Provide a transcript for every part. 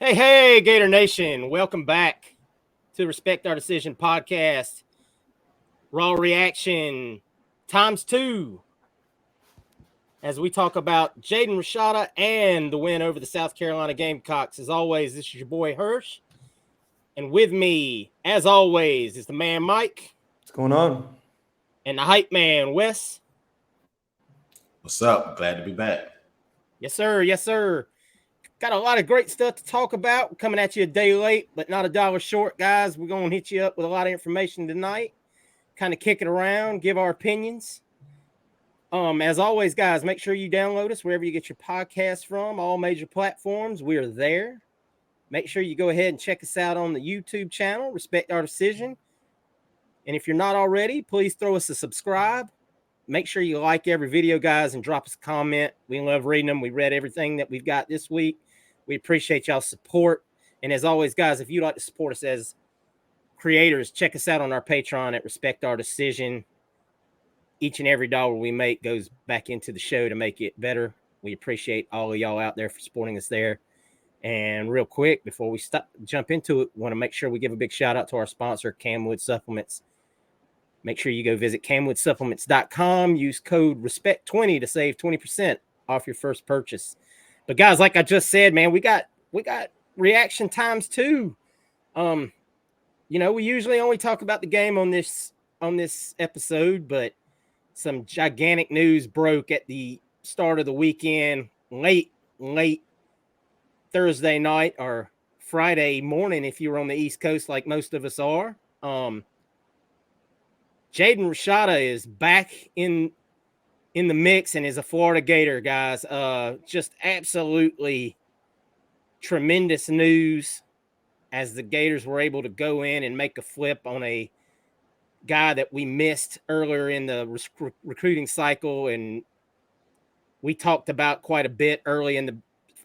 Hey, Gator Nation. Welcome back to Respect Our Decision podcast. Raw reaction times two as we talk about Jaden Rashada and the win over the South Carolina Gamecocks. As always, this is your boy Hirsch. And with me, as always, is the man Mike. What's going on? And the hype man, Wes. What's up? Glad to be back. Yes, sir. Yes, sir. Got a lot of great stuff to talk about. We're coming at you a day late, but not a dollar short, guys. We're going to hit you up with a lot of information tonight. Kind of kick it around, give our opinions. As always, guys, make sure you download us wherever you get your podcasts from, all major platforms. We are there. Make sure you go ahead and check us out on the YouTube channel, Respect Our Decision. And if you're not already, please throw us a subscribe. Make sure you like every video, guys, and drop us a comment. We love reading them. We read everything that we've got this week. We appreciate y'all's support. And as always, guys, if you'd like to support us as creators, check us out on our Patreon at Respect Our Decision. Each and every dollar we make goes back into the show to make it better. We appreciate all of y'all out there for supporting us there. And real quick, before we jump into it, we want to make sure we give a big shout out to our sponsor, Camwood Supplements. Make sure you go visit camwoodsupplements.com. Use code RESPECT20 to save 20% off your first purchase. But guys, like I just said, man, we got reaction times two. We usually only talk about the game on this episode, but some gigantic news broke at the start of the weekend, late Thursday night or Friday morning if you're on the East Coast like most of us are. Jaden Rashada is back in the mix and is a Florida Gator, guys. Just absolutely tremendous news as the Gators were able to go in and make a flip on a guy that we missed earlier in the recruiting cycle, and we talked about quite a bit in the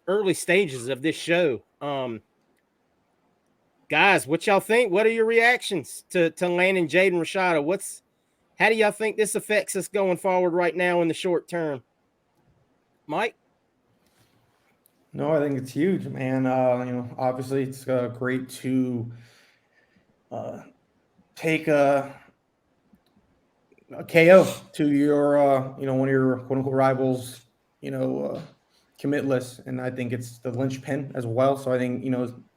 early stages of this show. Guys, what y'all think? What are your reactions to landing Jaden Rashada? How do y'all think this affects us going forward right now in the short term? Mike? No, I think it's huge, man. Obviously it's great to take a KO to your, one of your quote unquote rivals, commit list. And I think it's the linchpin as well. So I think,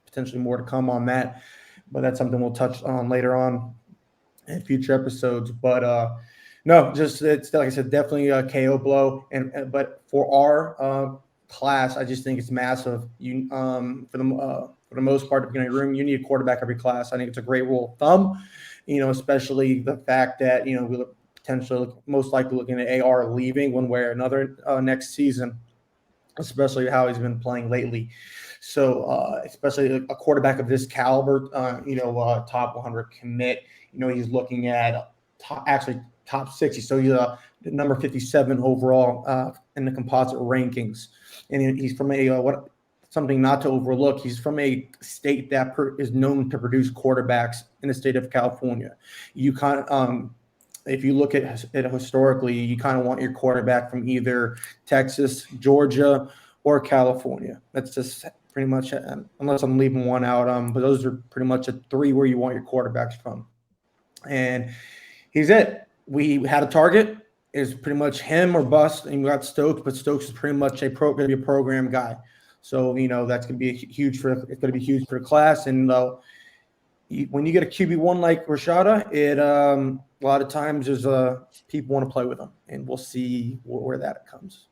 potentially more to come on that, but that's something we'll touch on later on in future episodes. But no, just it's like I said, definitely a KO blow. But for our class, I just think it's massive. For the most part, you need a quarterback every class. I think it's a great rule of thumb. Especially the fact that we potentially most likely looking at AR leaving one way or another next season, especially how he's been playing lately. So especially a quarterback of this caliber, top 100 commit, he's looking at top 60. So he's number 57 overall in the composite rankings. And he's from something not to overlook. He's from a state that is known to produce quarterbacks in the state of California. You kind of, if you look at it historically, you kind of want your quarterback from either Texas, Georgia, or California. That's just pretty much, unless I'm leaving one out. But those are pretty much the three where you want your quarterbacks from. And he's it. We had a target. Is pretty much him or bust, and we got Stokes, but Stokes is pretty much going to be a program guy. So that's going to be huge for the class. And when you get a QB1 like Rashada, it a lot of times there's people want to play with him, and we'll see where that comes.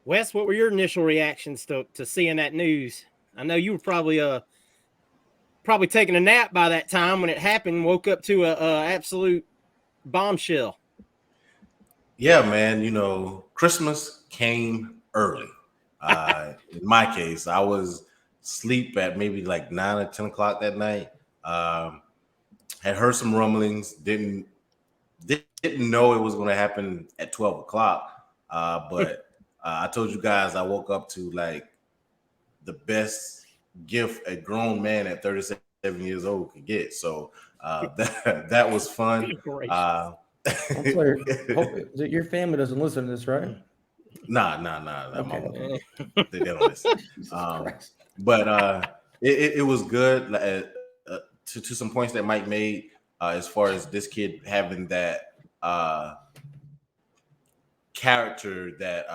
Wes, what were your initial reactions to seeing that news? I know you were probably taking a nap by that time when it happened. Woke up to a absolute bombshell. Yeah, man. Christmas came early. In my case, I was asleep at maybe like 9 or 10 o'clock that night. Had heard some rumblings. Didn't know it was going to happen at 12 o'clock. But I told you guys I woke up to like the best gift a grown man at 37 years old could get. So that was fun. Your family doesn't listen to this, right? Nah. Okay. They don't listen. But it was good. To some points that Mike made, as far as this kid having that character that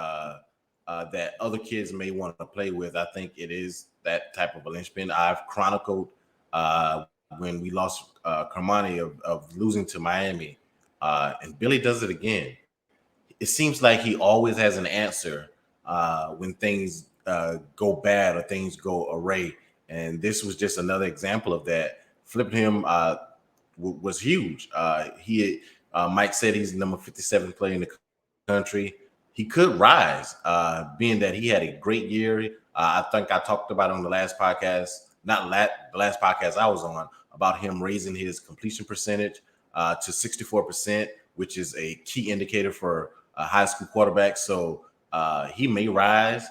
other kids may want to play with. I think it is that type of a linchpin. I've chronicled when we lost Carmani of losing to Miami, and Billy does it again. It seems like he always has an answer when things go bad or things go array. And this was just another example of that. Flipping him was huge. Mike said he's the number 57 player in the country. He could rise, being that he had a great year. I think I talked about it on the last podcast, the last podcast I was on, about him raising his completion percentage to 64%, which is a key indicator for a high school quarterback. So he may rise.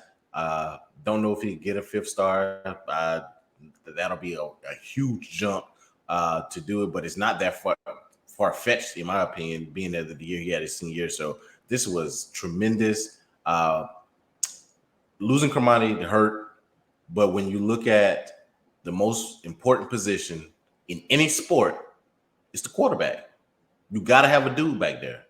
Don't know if he can get a 5th star. That'll be a huge jump to do it, but it's not that far-fetched, in my opinion, being that the year he had his senior year. So this was tremendous. Losing Carmani hurt, but when you look at the most important position in any sport, it's the quarterback. You got to have a dude back there.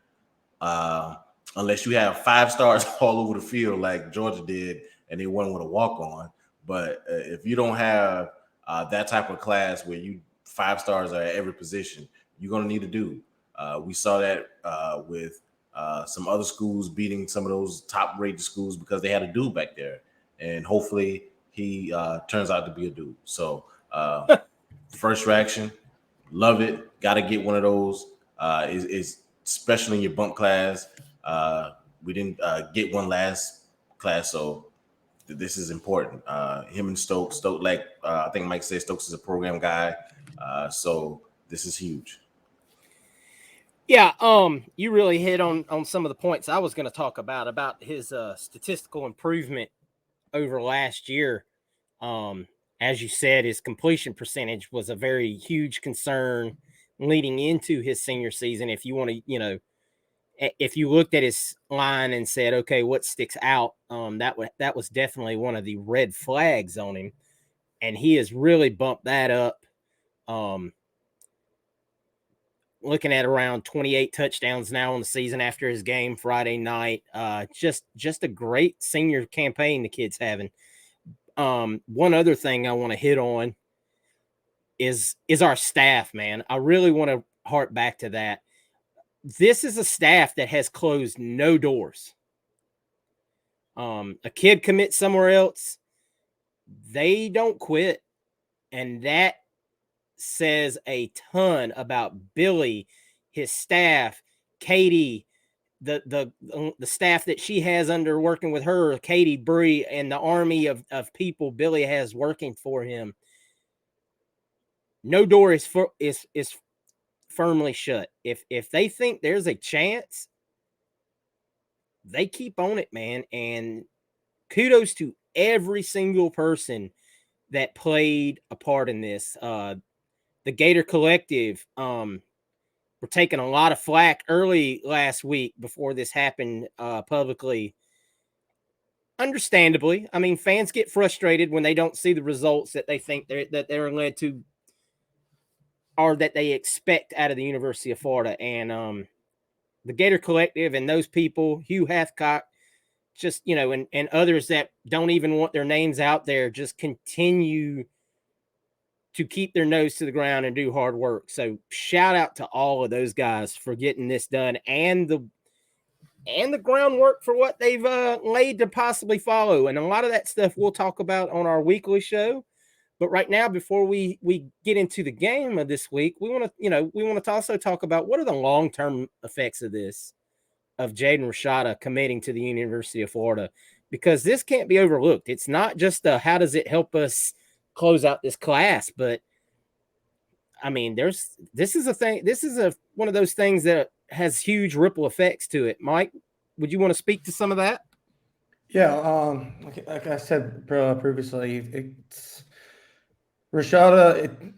Unless you have 5 stars all over the field like Georgia did and they won with a walk-on. But if you don't have that type of class where you 5 stars are at every position, you're going to need a dude. We saw that with some other schools beating some of those top-rated schools because they had a dude back there. And hopefully he turns out to be a dude. So first reaction, love it. Got to get one of those. Is especially in your bump class. We didn't get one last class, so this is important. Him and Stokes, I think Mike said Stokes is a program guy, so this is huge. Yeah, you really hit on some of the points I was going to talk about his statistical improvement over last year. As you said, his completion percentage was a very huge concern leading into his senior season. If you want to, if you looked at his line and said, okay, what sticks out, that was definitely one of the red flags on him. And he has really bumped that up. Looking at around 28 touchdowns now on the season after his game Friday night. Just a great senior campaign the kid's having. One other thing I want to hit on is our staff, man. I really want to hark back to that. This is a staff that has closed no doors. A kid commits somewhere else, they don't quit. And that says a ton about Billy, his staff, Katie, the staff that she has under working with her, Katie Bree, and the army of people Billy has working for him. No door is firmly shut. If they think there's a chance, they keep on it, man. And kudos to every single person that played a part in this. The Gator Collective were taking a lot of flack early last week before this happened publicly. Understandably, I mean, fans get frustrated when they don't see the results that they think they're led to or that they expect out of the University of Florida. And the Gator Collective and those people, Hugh Hathcock, just, and others that don't even want their names out there, just continue to keep their nose to the ground and do hard work. So shout out to all of those guys for getting this done and the groundwork for what they've laid to possibly follow. And a lot of that stuff we'll talk about on our weekly show. But right now, before we get into the game of this week, we want to also talk about what are the long-term effects of this, of Jaden Rashada committing to the University of Florida, because this can't be overlooked. It's not just how does it help us close out this class, but I mean, this is one of those things that has huge ripple effects to it. Mike, would you want to speak to some of that? Yeah, like I said previously, it's Rashada.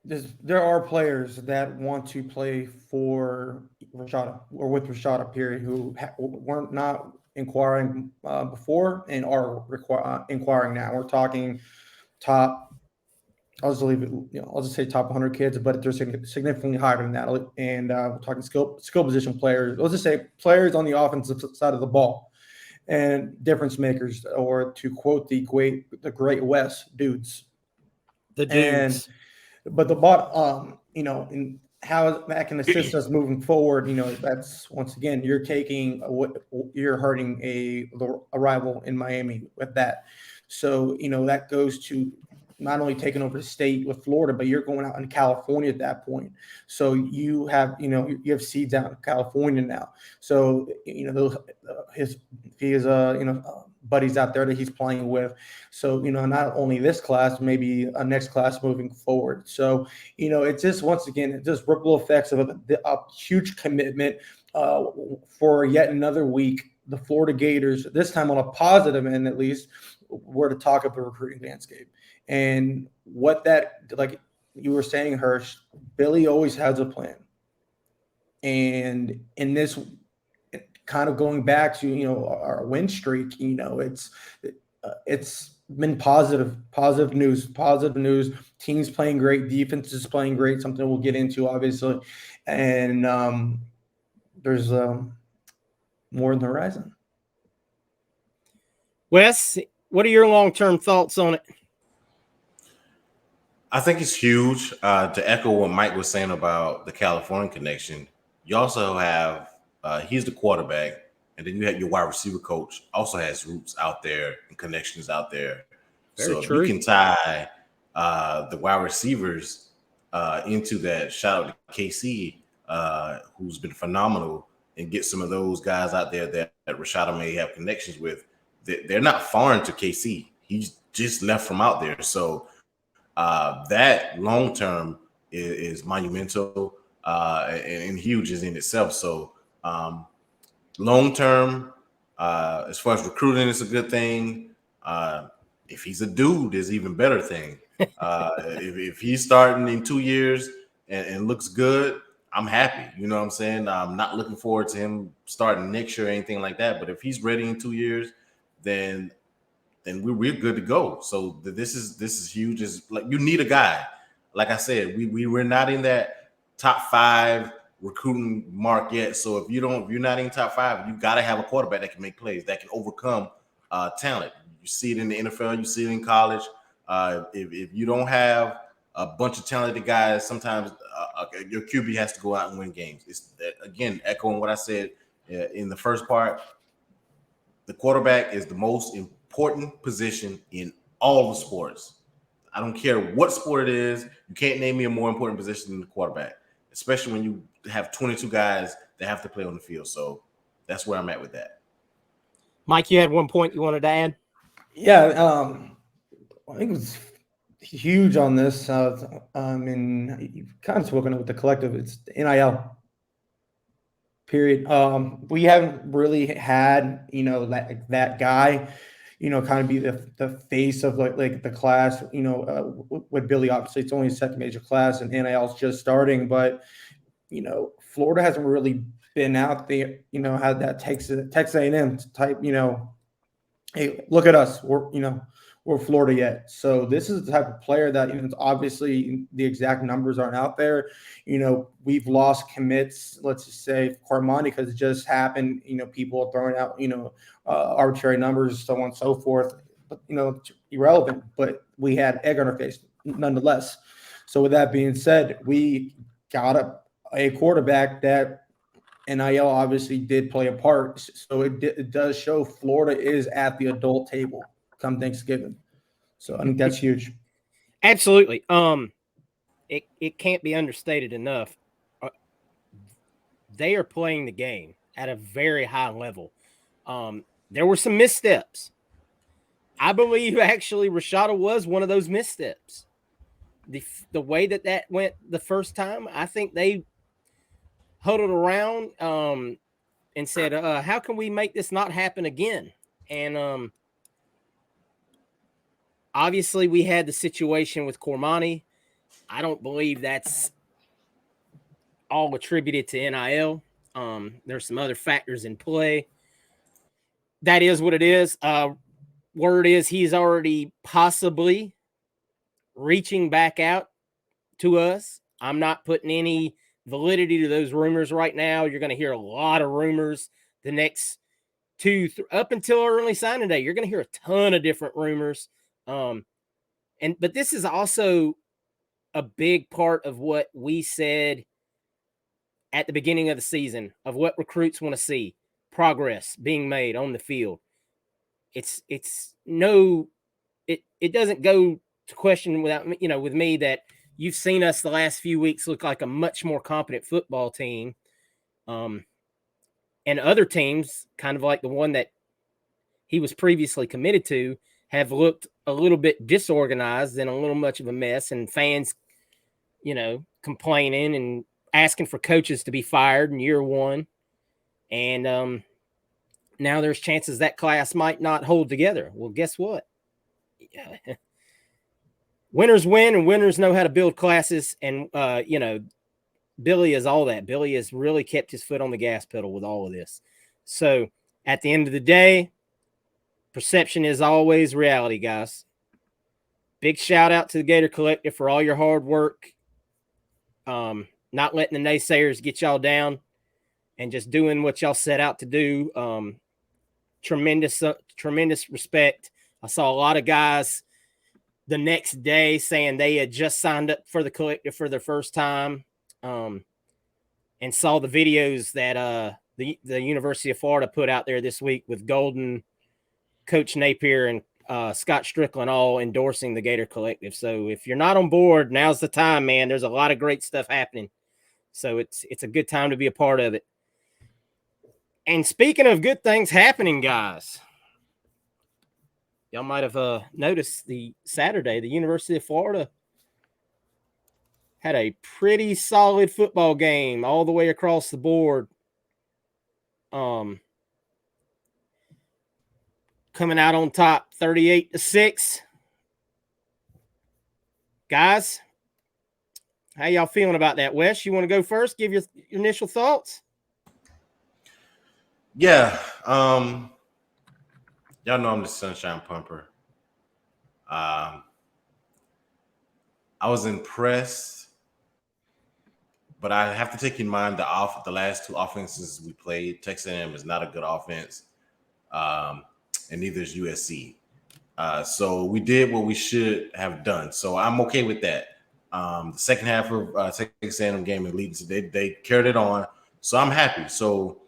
There are players that want to play for Rashada or with Rashada, period, who weren't not inquiring before and are inquiring now. We're talking top. I'll just leave it. I'll just say top 100 kids, but they're significantly higher than that. And we're talking skill position players. Let's just say players on the offensive side of the ball and difference makers, or to quote the great West, dudes. The dudes. But the bot, and how that can assist us moving forward, that's once again you're hurting a rival in Miami with that. So that goes to not only taking over the state with Florida, but you're going out in California at that point. So you have seeds out in California now. So his buddies out there that he's playing with. So not only this class, maybe a next class moving forward. So it's just once again it just ripple effects of a huge commitment for yet another week. The Florida Gators, this time on a positive end at least, were to talk about the recruiting landscape. And what that, like you were saying, Hirsch, Billy always has a plan. And in this, kind of going back to our win streak, it's been positive news. Teams playing great, defense is playing great. Something we'll get into, obviously, and there's more on the horizon. Wes, what are your long-term thoughts on it? I think it's huge. To echo what Mike was saying about the California connection, you also have he's the quarterback, and then you have your wide receiver coach also has roots out there and connections out there. Very true. If you can tie the wide receivers into that, shout out to KC, who's been phenomenal, and get some of those guys out there that Rashada may have connections with. They're not foreign to KC. He's just left from out there. So that long term is monumental and huge is in itself. So long term, as far as recruiting, it's a good thing. If he's a dude, it's even better thing. If he's starting in 2 years and looks good, I'm happy. You know what I'm saying? I'm not looking forward to him starting next year or anything like that. But if he's ready in 2 years, then we're good to go. So this is huge. Is like you need a guy. Like I said, we're not in that top 5 recruiting mark yet. So if you're not in top 5, you got to have a quarterback that can make plays, that can overcome talent. You see it in the NFL, you see it in college. If you don't have a bunch of talented guys, sometimes your QB has to go out and win games. It's again echoing what I said in the first part. The quarterback is the most important position in all the sports. I don't care what sport it is. You can't name me a more important position than the quarterback, especially when you have 22 guys that have to play on the field. So that's where I'm at with that. Mike, you had one point you wanted to add? Yeah, I think it was huge on this. And you've kind of spoken with the collective. It's NIL. Period. We haven't really had, that guy, kind of be the face of like the class, with Billy. Obviously, it's only his second major class, and NIL is just starting. But Florida hasn't really been out there. Had that Texas A&M type. Hey, look at us. We're Florida yet. So this is the type of player that, obviously the exact numbers aren't out there. We've lost commits, let's just say Cormani, because it just happened. People are throwing out, arbitrary numbers, so on and so forth, but, irrelevant, but we had egg on our face nonetheless. So with that being said, we got a quarterback that NIL obviously did play a part. So it does show Florida is at the adult table come Thanksgiving. So I think that's huge. Absolutely. It can't be understated enough. They are playing the game at a very high level. There were some missteps. I believe actually Rashada was one of those missteps. The way that went the first time, I think they huddled around and said, how can we make this not happen again? And obviously, we had the situation with Cormani. I don't believe that's all attributed to NIL. There's some other factors in play. That is what it is. Word is he's already possibly reaching back out to us. I'm not putting any validity to those rumors right now. You're going to hear a lot of rumors the next up until early signing day. You're going to hear a ton of different rumors. But this is also a big part of what we said at the beginning of the season of what recruits want to see progress being made on the field. It doesn't go to question without, with me that you've seen us the last few weeks look like a much more competent football team. And other teams, kind of like the one that he was previously committed to, have looked a little bit disorganized and a little much of a mess, and fans, complaining and asking for coaches to be fired in year one. And now there's chances that class might not hold together. Well, guess what? Winners win, and winners know how to build classes. And, Billy is all that. Billy has really kept his foot on the gas pedal with all of this. So at the end of the day, perception is always reality, guys. Big shout out to the Gator Collective for all your hard work. Not letting the naysayers get y'all down and just doing what y'all set out to do. Tremendous respect. I saw a lot of guys the next day saying they had just signed up for the collective for their first time, and saw the videos that the University of Florida put out there this week with Golden, Coach Napier, and Scott Strickland all endorsing the Gator Collective. So if you're not on board, now's the time, man. There's a lot of great stuff happening. So it's a good time to be a part of it. And speaking of good things happening, guys, y'all might have noticed the University of Florida had a pretty solid football game all the way across the board. Coming out on top 38-6. Guys, how y'all feeling about that? Wes, you want to go first? Give your initial thoughts? Yeah. Y'all know I'm the Sunshine Pumper. I was impressed, but I have to take in mind the last two offenses we played. Texas A&M is not a good offense, and neither is USC. So we did what we should have done. So I'm okay with that. The second half of Texas A&M game and leading, they carried it on. So I'm happy. So,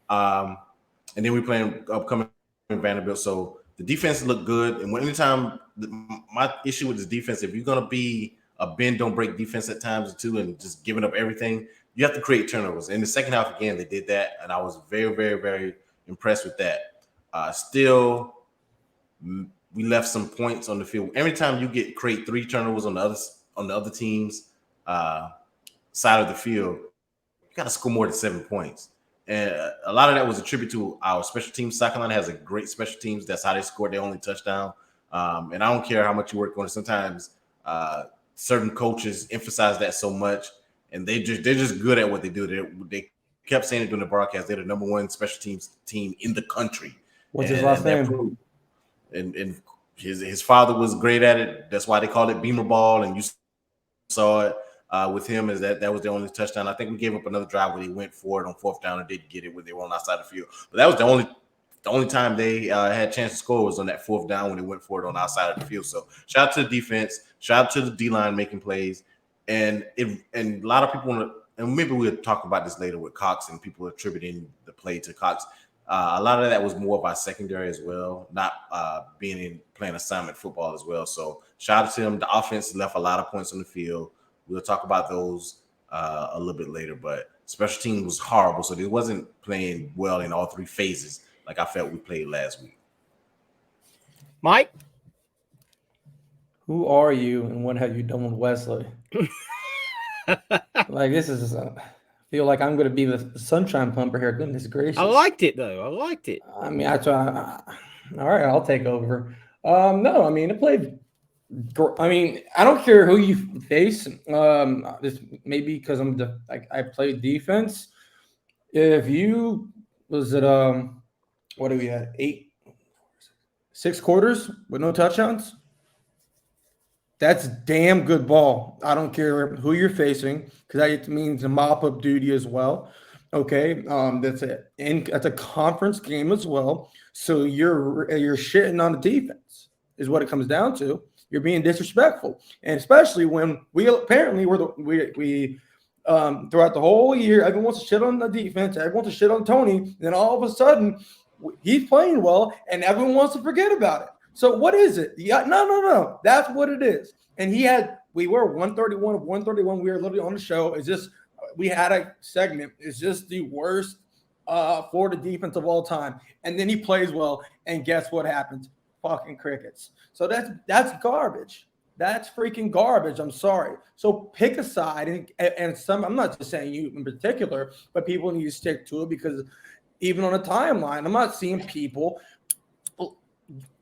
and then we playing upcoming Vanderbilt. So the defense looked good. And anytime my issue with this defense, if you're gonna be a bend don't break defense at times too, and just giving up everything, you have to create turnovers. In the second half again, they did that, and I was very, very, very impressed with that. Still, we left some points on the field. Every time you create 3 turnovers on the other team's side of the field, you got to score more than 7 points. And a lot of that was attributed to our special teams. South Carolina has a great special teams. That's how they scored their only touchdown. And I don't care how much you work on it. Sometimes certain coaches emphasize that so much, and they're just good at what they do. They kept saying it during the broadcast. They're the number 1 special teams team in the country. What's his last name? And his father was great at it. That's why they called it Beamer ball. And you saw it with him, is that was the only touchdown. I think we gave up another drive where they went for it on 4th down and didn't get it when they were on outside the field. But that was the only time they had a chance to score was on that 4th down when they went for it on outside of the field. So shout out to the defense, shout out to the D-line making plays. And a lot of people want to, and maybe we'll talk about this later with Cox and people attributing the play to Cox. A lot of that was more of our secondary as well, not playing assignment football as well. So shout out to him. The offense left a lot of points on the field. We'll talk about those a little bit later, but special team was horrible. So they wasn't playing well in all 3 phases like I felt we played last week. Mike? Who are you and what have you done with Wesley? Like, this is feel like I'm going to be the Sunshine Pumper here. Goodness gracious. I liked it, though. I liked it. I mean, all right, I'll take over. No, I mean, it played. I mean, I don't care who you face. This maybe because I played defense. If you was it what do we had 6 quarters with no touchdowns? That's damn good ball. I don't care who you're facing because that means a mop-up duty as well. Okay, that's a conference game as well. So you're shitting on the defense is what it comes down to. You're being disrespectful, and especially when we apparently we throughout the whole year everyone wants to shit on the defense, everyone wants to shit on Tony, and then all of a sudden he's playing well, and everyone wants to forget about it. So what is it? Yeah, no. That's what it is. And we were 131 of 131. We were literally on the show. We had a segment. It's just the worst Florida defense of all time. And then he plays well. And guess what happens? Fucking crickets. So that's garbage. That's freaking garbage. I'm sorry. So pick a side and I'm not just saying you in particular, but people need to stick to it because even on a timeline, I'm not seeing people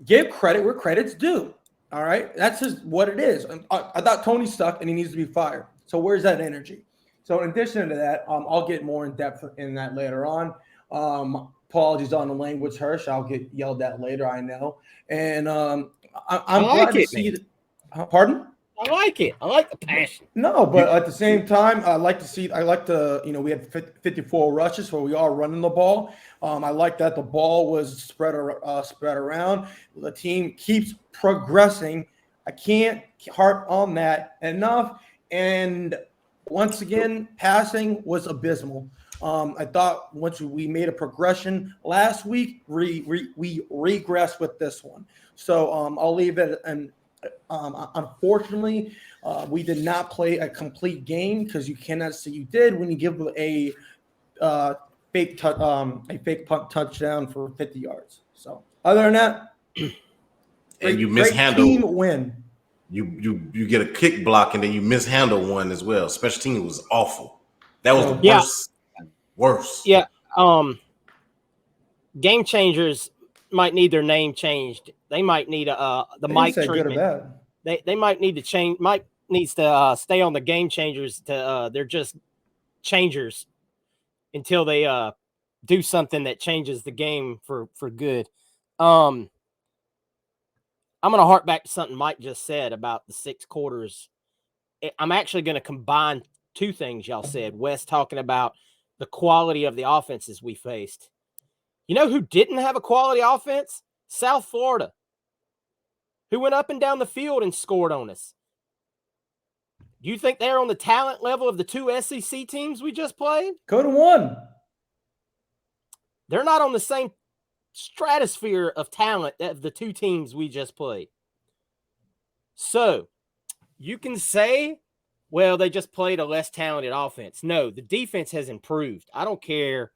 give credit where credit's due. All right. That's just what it is. I thought Tony sucked and he needs to be fired. So where's that energy? So in addition to that, I'll get more in depth in that later on. Apologies on the language, Hirsch. I'll get yelled at later, I know. And I'm glad to see it. Pardon? I like it. I like the passion. No, but at the same time, we had 54 rushes where we are running the ball. I like that the ball was spread around. The team keeps progressing. I can't harp on that enough. And once again, passing was abysmal. I thought once we made a progression last week, we regressed with this one. So I'll leave it. And unfortunately, we did not play a complete game because you cannot say you did when you give a fake punt touchdown for 50 yards. So other than that, and you mishandle team win. You get a kick block and then you mishandle one as well. Special team was awful. That was the worst. Yeah. Game changers might need their name changed. They might need the mic treatment. They might need to change. Mike needs to stay on the game changers. They're just changers until they do something that changes the game for good. I'm going to hark back to something Mike just said about the 6 quarters. I'm actually going to combine two things y'all said. Wes talking about the quality of the offenses we faced. You know who didn't have a quality offense? South Florida, who went up and down the field and scored on us. Do you think they're on the talent level of the 2 SEC teams we just played? Go to 1. They're not on the same stratosphere of talent of the 2 teams we just played. So you can say, well, they just played a less talented offense. No, the defense has improved. I don't care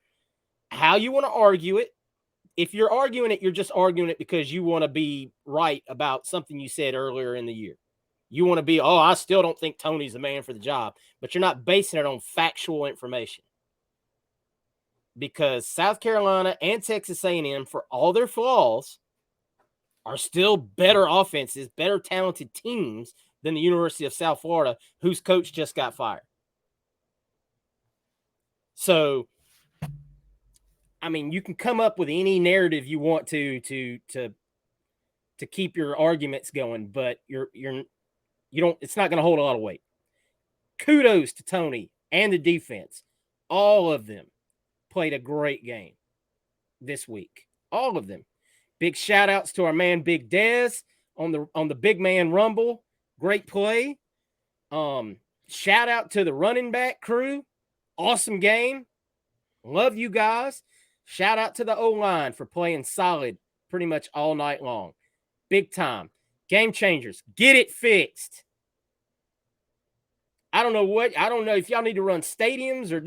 how you want to argue it. If you're arguing it, you're just arguing it because you want to be right about something you said earlier in the year. You want to be, I still don't think Tony's the man for the job, but you're not basing it on factual information. Because South Carolina and Texas A&M, for all their flaws, are still better offenses, better talented teams than the University of South Florida, whose coach just got fired. So, I mean, you can come up with any narrative you want to keep your arguments going, but you don't. It's not going to hold a lot of weight. Kudos to Tony and the defense. All of them played a great game this week. All of them. Big shout outs to our man Big Dez on the Big Man Rumble. Great play. Shout out to the running back crew. Awesome game. Love you guys. Shout out to the O-line for playing solid pretty much all night long. Big time. Game changers. Get it fixed. I don't know if y'all need to run stadiums or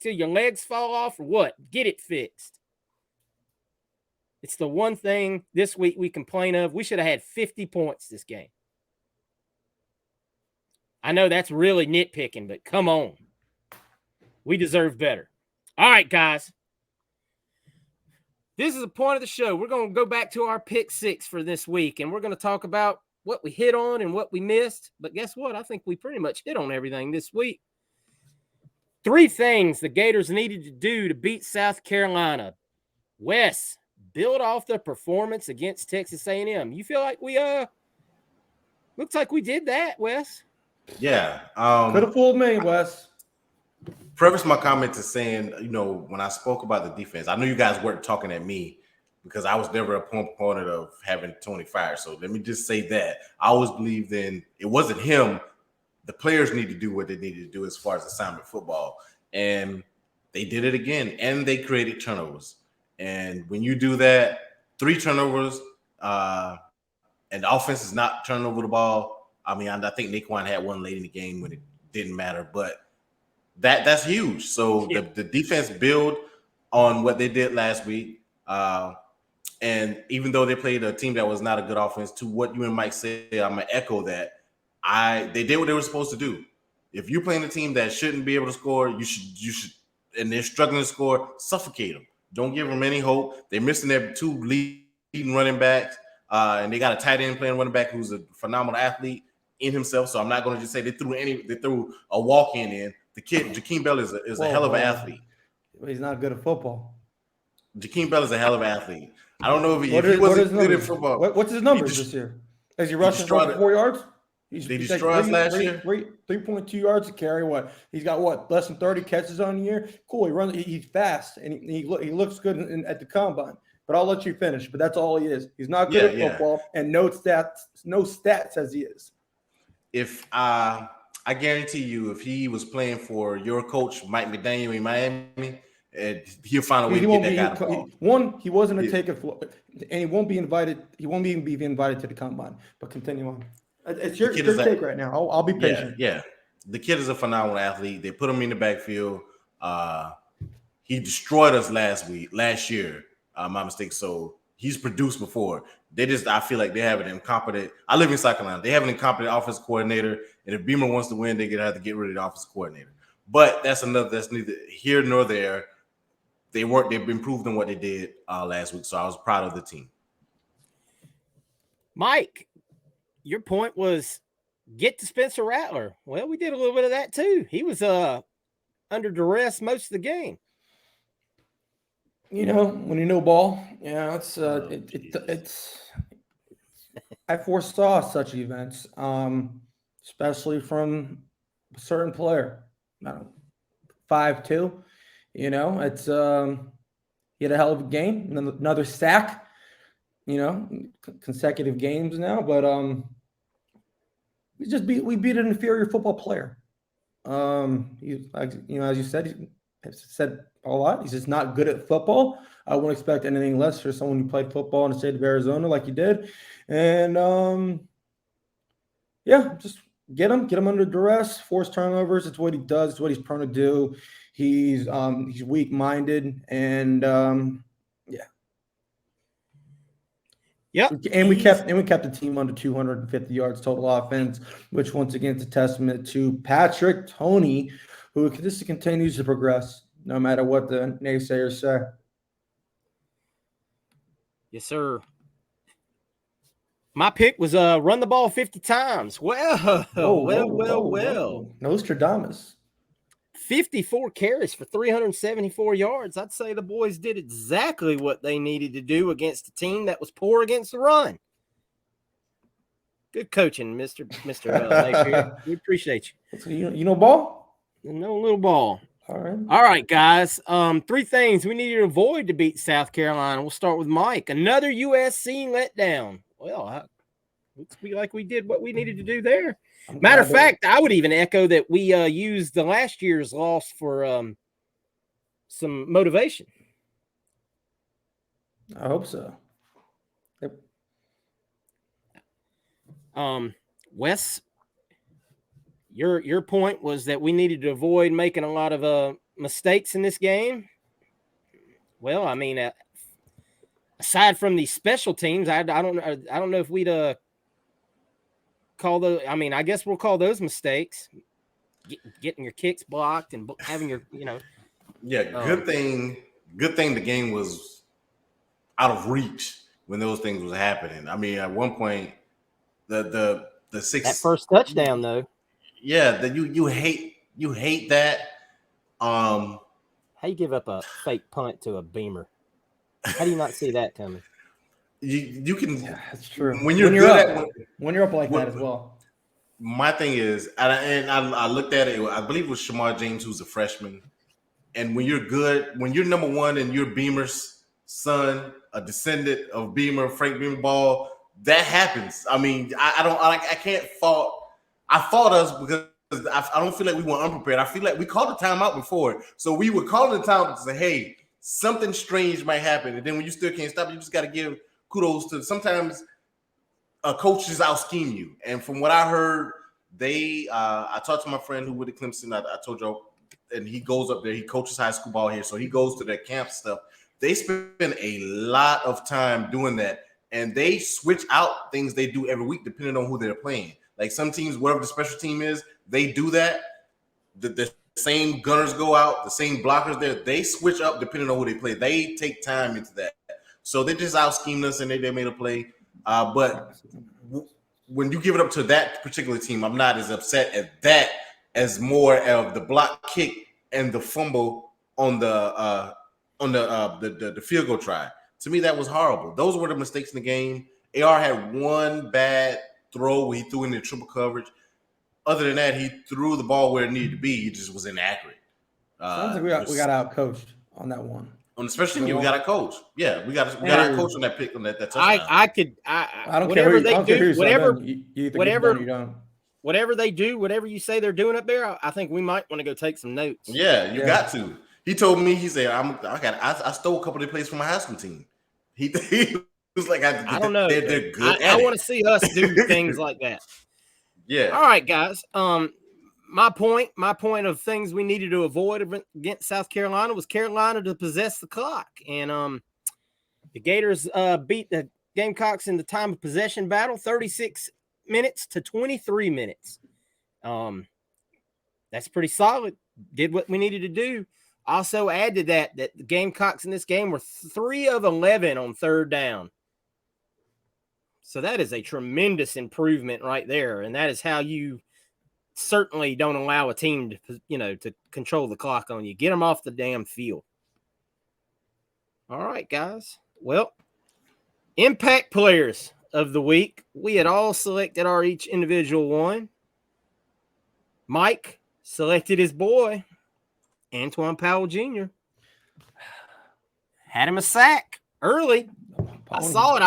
till your legs fall off or what. Get it fixed. It's the one thing this week we complain of. We should have had 50 points this game. I know that's really nitpicking, but come on. We deserve better. All right, guys. This is the point of the show. We're going to go back to our pick 6 for this week, and we're going to talk about what we hit on and what we missed. But guess what? I think we pretty much hit on everything this week. 3 things the Gators needed to do to beat South Carolina. Wes, build off the performance against Texas A&M. You feel like we Looks like we did that, Wes. Yeah. Could have fooled me, Wes. Preface my comment to saying, when I spoke about the defense, I know you guys weren't talking at me because I was never a proponent of having Tony fired. So let me just say that I always believed in it wasn't him. The players need to do what they needed to do as far as assignment football. And they did it again. And they created turnovers. And when you do that, 3 turnovers, and the offense is not turning over the ball. I mean, I think Naquan had one late in the game when it didn't matter, but that's huge. So the defense build on what they did last week. And even though they played a team that was not a good offense, to what you and Mike said, I'm gonna echo that. They did what they were supposed to do. If you're playing a team that shouldn't be able to score, you should, and they're struggling to score, suffocate them. Don't give them any hope. They're missing their 2 leading running backs, and they got a tight end playing running back who's a phenomenal athlete in himself. So I'm not going to just say they threw a walk-in in. The kid Jakeem Bell is a hell of an athlete. He's not good at football. Jakeem Bell is a hell of an athlete. I don't know if he What wasn't is good at football. What's his numbers this year? Is he rushing for 4 yards? They destroyed us last year. 3.2 yards to carry. What? He's got less than 30 catches on the year. Cool. He runs. He's fast and he looks good at the combine. But I'll let you finish. But that's all he is. He's not good at football, and no stats says he is. If I guarantee you, if he was playing for your coach Mike McDaniel in Miami, he'll find a way to get that guy the ball. One, he wasn't a take it, and he won't be invited. He won't even be invited to the combine. But continue on. It's your take right now. I'll be patient. Yeah. The kid is a phenomenal athlete. They put him in the backfield. He destroyed us last year. My mistake. So he's produced before. I feel like they have an incompetent. I live in South Carolina. They have an incompetent offensive coordinator. And if Beamer wants to win, they're gonna have to get rid of the offensive coordinator. But that's neither here nor there. They've improved on what they did last week. So I was proud of the team. Mike, your point was get to Spencer Rattler. Well, we did a little bit of that too. He was under duress most of the game. When you know ball, it's I foresaw such events, especially from a certain player. 5'2", it's he had a hell of a game, and then another sack, consecutive games now, but we beat an inferior football player. As you said, a lot. He's just not good at football. I wouldn't expect anything less for someone who played football in the state of Arizona like you did. And just get him under duress, force turnovers. It's what he does. It's what he's prone to do. He's weak-minded, and Yep. And we kept the team under 250 yards total offense, which once again is a testament to Patrick Toney, who just continues to progress no matter what the naysayers say. Yes, sir. My pick was run the ball 50 times. Well. Nostradamus. 54 carries for 374 yards. I'd say the boys did exactly what they needed to do against a team that was poor against the run. Good coaching, Mr. Napier. We appreciate you. You know ball? No little ball. All right, guys. 3 things we need to avoid to beat South Carolina. We'll start with Mike. Another USC letdown. Well, looks like we did what we needed to do there. Matter of fact, I would even echo that we used the last year's loss for some motivation. I hope so. Yep. Wes, your point was that we needed to avoid making a lot of mistakes in this game. Well, I mean, aside from these special teams, I don't know if we'd call those. I mean, I guess we'll call those mistakes. Getting your kicks blocked and having your, Yeah, good thing the game was out of reach when those things was happening. I mean, at one point, the six that first touchdown though. Yeah, that you hate that. How you give up a fake punt to a Beamer? How do you not see that coming? you can. Yeah, that's true. When you're when you're up like that as well. My thing is, I looked at it. I believe it was Shamar James, who's a freshman. And when you're good, when you're number one and you're Beamer's son, a descendant of Beamer, Frank Beamer Ball, that happens. I mean, I can't fault. I fault us because I don't feel like we were unprepared. I feel like we called the timeout before. So we were calling the timeout to say, hey, something strange might happen. And then when you still can't stop, you just got to give kudos to sometimes coaches out scheme you. And from what I heard, I talked to my friend who went to Clemson. I told you, and he goes up there. He coaches high school ball here. So he goes to their camp stuff. They spend a lot of time doing that. And they switch out things they do every week depending on who they're playing. Like some teams, whatever the special team is, they do that. The same gunners go out, the same blockers there. They switch up depending on who they play. They take time into that. So they just out schemed us and they made a play. But when you give it up to that particular team, I'm not as upset at that as more of the block kick and the fumble on the field goal try. To me, that was horrible. Those were the mistakes in the game. AR had one bad throw where he threw in the triple coverage. Other than that, he threw the ball where it needed to be. He just was inaccurate. Sounds like we got out coached on that one. On the special team, we got a coach. Yeah, we got a coach on that pick on that touchdown. I don't care. Whatever they do, whatever you say they're doing up there, I think we might want to go take some notes. Yeah, you got to. He told me, he said, I stole a couple of plays from my high school team. He was like, I don't know. They're good. I want to see us do things like that. Yeah. All right, guys. My point of things we needed to avoid against South Carolina was Carolina to possess the clock. And the Gators beat the Gamecocks in the time of possession battle, 36 minutes to 23 minutes. That's pretty solid. Did what we needed to do. Also add to that the Gamecocks in this game were 3 of 11 on third down. So that is a tremendous improvement right there. And that is how you certainly don't allow a team to control the clock on you. Get them off the damn field. All right, guys. Well, impact players of the week. We had all selected our each individual one. Mike selected his boy, Antoine Powell Jr. Had him a sack early. I saw it.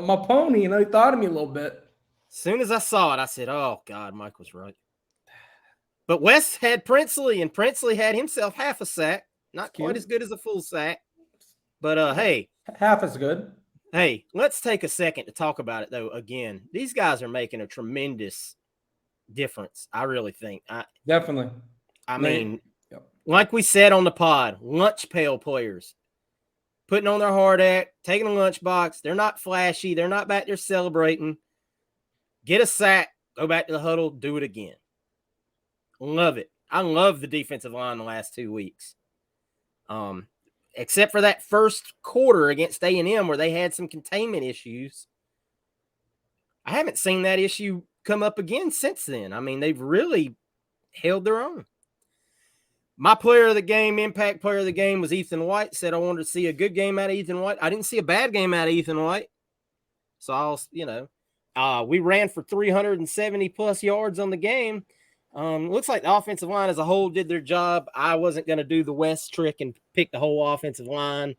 My pony, he thought of me a little bit. As soon as I saw it, I said, oh, God, Mike was right. But Wes had Princely, and Princely had himself half a sack. Not quite as good as a full sack. But, hey. Half as good. Hey, let's take a second to talk about it, though, again. These guys are making a tremendous difference, I really think. Definitely. I mean, like we said on the pod, lunch pail players. Putting on their hard act, taking a lunchbox. They're not flashy. They're not back there celebrating. Get a sack, go back to the huddle, do it again. Love it. I love the defensive line the last 2 weeks. Except for that first quarter against A&M where they had some containment issues. I haven't seen that issue come up again since then. I mean, they've really held their own. My player of the game, impact player of the game, was Ethan White. Said I wanted to see a good game out of Ethan White. I didn't see a bad game out of Ethan White. So we ran for 370 plus yards on the game. Looks like the offensive line as a whole did their job. I wasn't going to do the West trick and pick the whole offensive line.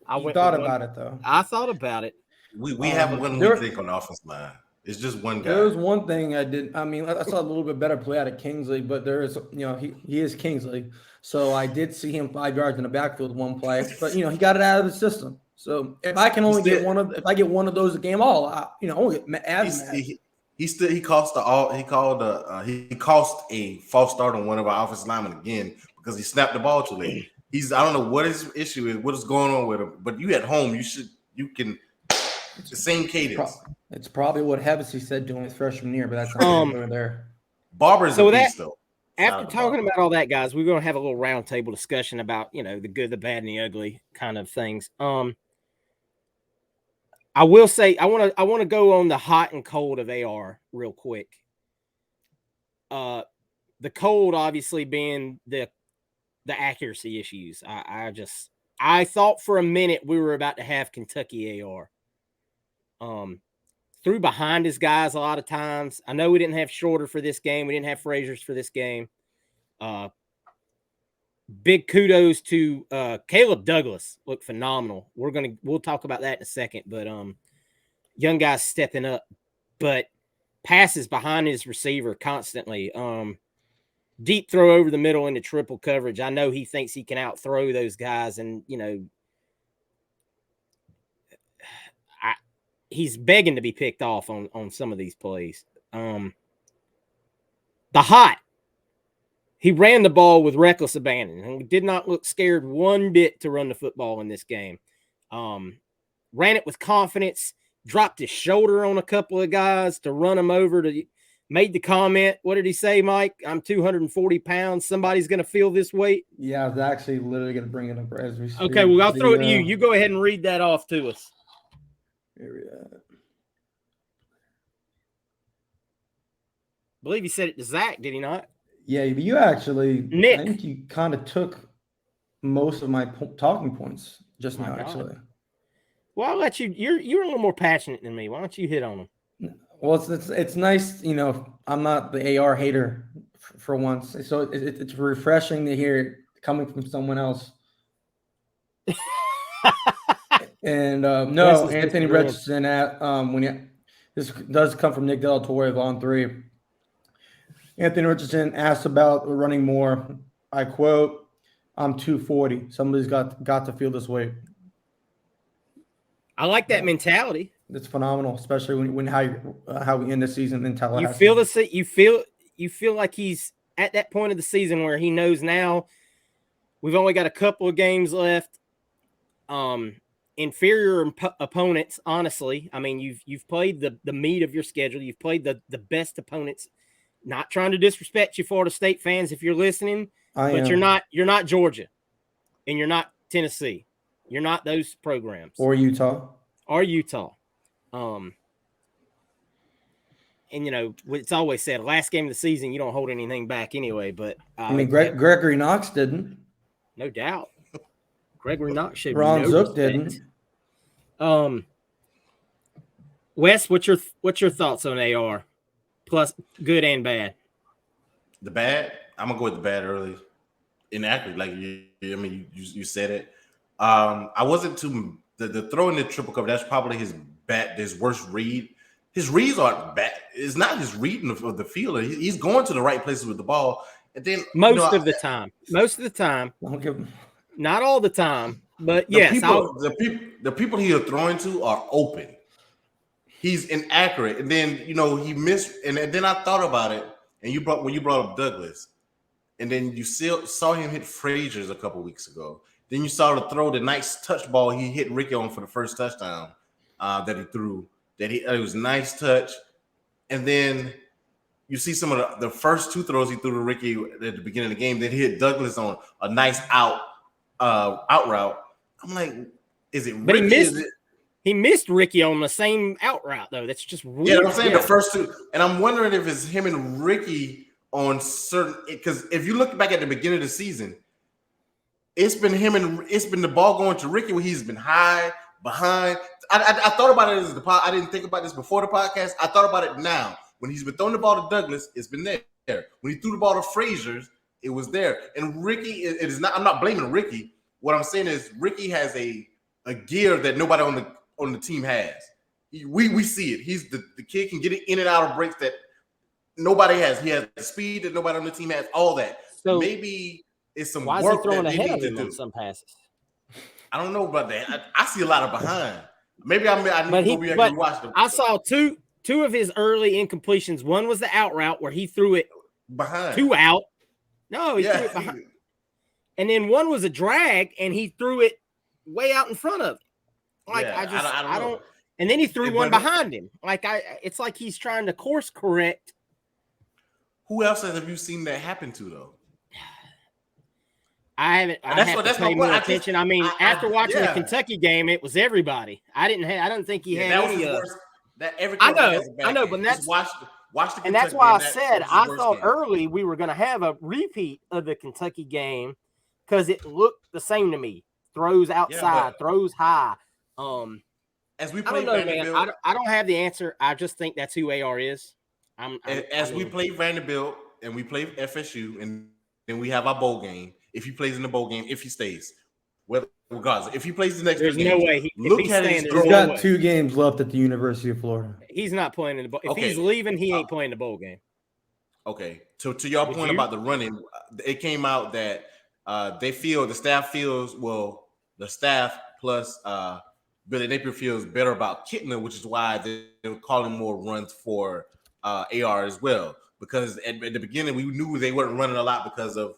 I thought about it though. I thought about it. We have one weak thing on the offensive line. It's just one guy. There was one thing I did. I mean, I saw a little bit better play out of Kingsley, but there is, he is Kingsley. So I did see him 5 yards in the backfield one play, but he got it out of the system. So if I can only get if I get one of those a game, I won't get as mad. He cost a false start on one of our offensive linemen again because he snapped the ball too late. I don't know what his issue is, what is going on with him, but you at home, you can the same cadence. It's probably what Hevesy said during his freshman year, but that's not over there. Barber's a beast, though. After talking about all that, guys, we're going to have a little roundtable discussion about, the good, the bad, and the ugly kind of things. I will say I want to go on the hot and cold of AR real quick. The cold obviously being the accuracy issues. I thought for a minute we were about to have Kentucky AR. Threw behind his guys a lot of times. I know we didn't have Shorter for this game. We didn't have Frazier's for this game. Big kudos to Caleb Douglas. Looked phenomenal. We'll talk about that in a second, but young guys stepping up, but passes behind his receiver constantly. Deep throw over the middle into triple coverage. I know he thinks he can outthrow those guys, and he's begging to be picked off on some of these plays. The hot. He ran the ball with reckless abandon and did not look scared one bit to run the football in this game. Ran it with confidence, dropped his shoulder on a couple of guys to run them over. Made the comment. What did he say, Mike? I'm 240 pounds. Somebody's going to feel this weight. Yeah, I was actually literally going to bring it up as we speak. Okay, well, I'll throw it to you. You go ahead and read that off to us. Here we are. I believe he said it to Zach, did he not? Yeah, you actually, Nick. I think you kind of took most of my talking points just now, actually. Well, I'll let you. You're a little more passionate than me. Why don't you hit on them? Well, it's nice, I'm not the AR hater for once. So it's refreshing to hear it coming from someone else. And no, Anthony Richardson this does come from Nick Del Torre of On 3. Anthony Richardson asked about running more. I quote, "I'm 240. Somebody's got to feel this weight." I like that mentality. It's phenomenal, especially when how we end the season in Tallahassee. You feel like he's at that point of the season where he knows now we've only got a couple of games left. Inferior opponents, honestly. I mean, you've played the meat of your schedule. You've played the best opponents. Not trying to disrespect you Florida State fans if you're listening, but you're not Georgia, and you're not Tennessee. You're not those programs. Or Utah. And it's always said, last game of the season, you don't hold anything back anyway. But Gregory Knox didn't. No doubt. Gregory Knox should. Ron Zook didn't. Wes, what's your thoughts on AR? Plus, good and bad. The bad, I'm gonna go with the bad early. Inaccurate, like you said it. I wasn't too the throw in the triple cover. That's probably his worst read. His reads aren't bad. It's not his reading of the field. He's going to the right places with the ball, and then most of the time, not all the time, but yes, the people he is throwing to are open. He's inaccurate, and then he missed. And then I thought about it, and when you brought up Douglas, and then you saw him hit Frazier's a couple weeks ago. Then you saw the nice touch ball he hit Ricky on for the first touchdown that he threw. It was a nice touch, and then you see some of the first two throws he threw to Ricky at the beginning of the game. Then he hit Douglas on a nice out route. I'm like, is it Ricky? But he missed Ricky on the same out route, though. That's just weird. Yeah, I'm saying the first two. And I'm wondering if it's him and Ricky on certain – because if you look back at the beginning of the season, it's been the ball going to Ricky where he's been high, behind. I thought about it as I didn't think about this before the podcast. I thought about it now. When he's been throwing the ball to Douglas, it's been there. When he threw the ball to Frazier's, it was there. And Ricky, it is not – I'm not blaming Ricky. What I'm saying is Ricky has a gear that nobody on the team has. We see it. He's the kid can get it in and out of breaks that nobody has. He has the speed that nobody on the team has. All that. So maybe it's some why work is he throwing that they ahead need of to him do. On some passes? I don't know about that. I see a lot of behind. Maybe I need to go back and watch them. I saw two of his early incompletions. One was the out route where he threw it behind. Two out. No, he threw it behind. And then one was a drag, and he threw it way out in front of him. Like I don't. And then he threw one behind him. It's like he's trying to course correct. Who else have you seen that happen to though? I haven't. I have to pay more attention. After watching the Kentucky game, it was everybody. I don't think he had any of. I know, but that's watch the and that's why I said I thought early we were going to have a repeat of the Kentucky game because it looked the same to me. Throws outside, throws high. as we I play don't know, man. Vanderbilt, I don't have the answer. I just think that's who AR is. we play Vanderbilt and we play FSU, and then we have our bowl game. If he plays in the bowl game, if he stays, regardless, if he plays the next there's three no games, way. If look he's at staying, his there's He's throw. no got way. 2 games left at the University of Florida. He's not playing in the bowl. If Okay. he's leaving, he ain't playing the bowl game. Okay, so to your Would point you? about the running, it came out that the staff feels the staff plus Billy Napier feels better about Kittner, which is why they're calling more runs for AR as well. Because at the beginning we knew they weren't running a lot because of